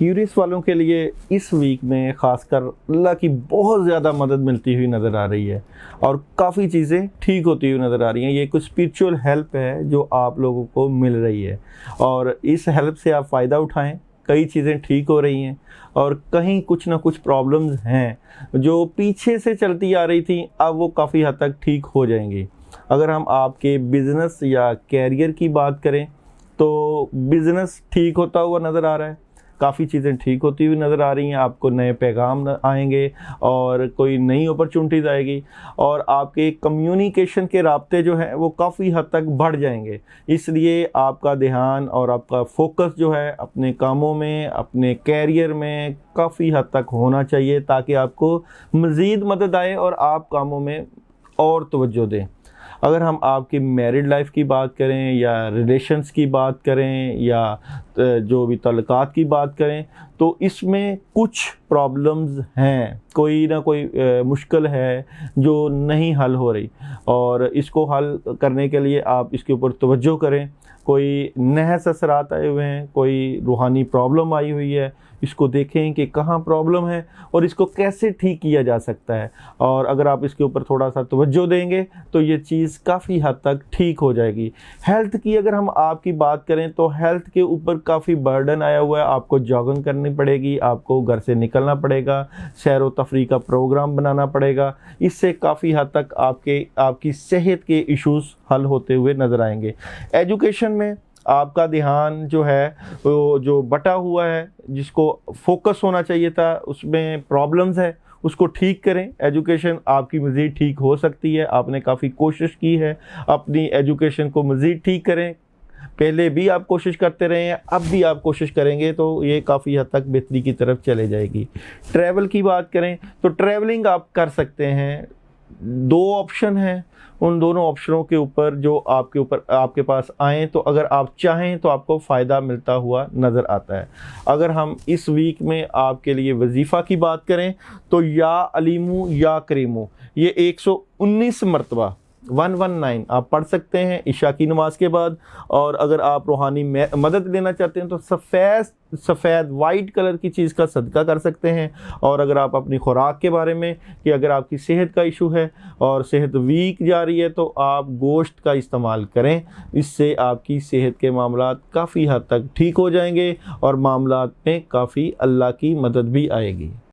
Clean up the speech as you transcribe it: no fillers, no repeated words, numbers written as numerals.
Aquarius वालों के लिए इस वीक में ख़ासकर अल्लाह की बहुत ज़्यादा मदद मिलती हुई नज़र आ रही है और काफ़ी चीज़ें ठीक होती हुई नज़र आ रही हैं। ये कुछ स्पिरिचुअल हेल्प है जो आप लोगों को मिल रही है और इस हेल्प से आप फ़ायदा उठाएं। कई चीज़ें ठीक हो रही हैं और कहीं कुछ ना कुछ प्रॉब्लम्स हैं जो पीछे से चलती आ रही थी, अब वो काफ़ी हद तक ठीक हो जाएंगी। अगर हम आपके बिज़नेस या कैरियर की बात करें तो बिज़नेस ठीक होता हुआ नज़र आ रहा है, काफ़ी चीज़ें ठीक होती हुई नज़र आ रही हैं। आपको नए पैगाम आएंगे और कोई नई अपॉर्चुनिटीज़ आएगी और आपके कम्युनिकेशन के राब्ते जो हैं वो काफ़ी हद तक बढ़ जाएंगे। इसलिए आपका ध्यान और आपका फोकस जो है अपने कामों में, अपने कैरियर में काफ़ी हद तक होना चाहिए ताकि आपको मज़ीद मदद आए और आप कामों में और तवज्जो दें। अगर हम आपकी मैरिड लाइफ की बात करें या रिलेशंस की बात करें या जो भी तल्लुकात की बात करें तो इसमें कुछ प्रॉब्लम्स हैं, कोई ना कोई मुश्किल है जो नहीं हल हो रही और इसको हल करने के लिए आप इसके ऊपर तवज्जो करें। कोई नहस असरात आए हुए हैं, कोई रूहानी प्रॉब्लम आई हुई है, इसको देखें कि कहाँ प्रॉब्लम है और इसको कैसे ठीक किया जा सकता है। और अगर आप इसके ऊपर थोड़ा सा तवज्जो देंगे तो ये चीज़ काफ़ी हद तक ठीक हो जाएगी। हेल्थ की अगर हम आपकी बात करें तो हेल्थ के ऊपर काफ़ी बर्डन आया हुआ है। आपको जॉगिंग करनी पड़ेगी, आपको घर से निकलना पड़ेगा, सैर व तफरीह का प्रोग्राम बनाना पड़ेगा। इससे काफ़ी हद तक आपकी सेहत के इश्यूज़ हल होते हुए नज़र आएंगे। एजुकेशन में आपका ध्यान जो है वो जो बटा हुआ है, जिसको फोकस होना चाहिए था, उसमें प्रॉब्लम्स है, उसको ठीक करें। एजुकेशन आपकी मज़ीद ठीक हो सकती है। आपने काफ़ी कोशिश की है अपनी एजुकेशन को मज़ीद ठीक करें। पहले भी आप कोशिश करते रहे हैं, अब भी आप कोशिश करेंगे तो ये काफ़ी हद तक बेहतरी की तरफ चले जाएगी। ट्रैवल की बात करें तो ट्रैवलिंग आप कर सकते हैं। दो ऑप्शन हैं, उन दोनों ऑप्शनों के ऊपर जो आपके पास आएँ तो अगर आप चाहें तो आपको फ़ायदा मिलता हुआ नज़र आता है। अगर हम इस वीक में आपके लिए वजीफ़ा की बात करें तो या अलीमु या करीमु ये 119 मरतबा 119 आप पढ़ सकते हैं इशा की नमाज के बाद। और अगर आप रूहानी मदद लेना चाहते हैं तो सफ़ेद वाइट कलर की चीज़ का सदका कर सकते हैं। और अगर आप अपनी खुराक के बारे में कि अगर आपकी सेहत का इशू है और सेहत वीक जा रही है तो आप गोश्त का इस्तेमाल करें। इससे आपकी सेहत के मामलात काफ़ी हद तक ठीक हो जाएंगे और मामलात में काफ़ी अल्लाह की मदद भी आएगी।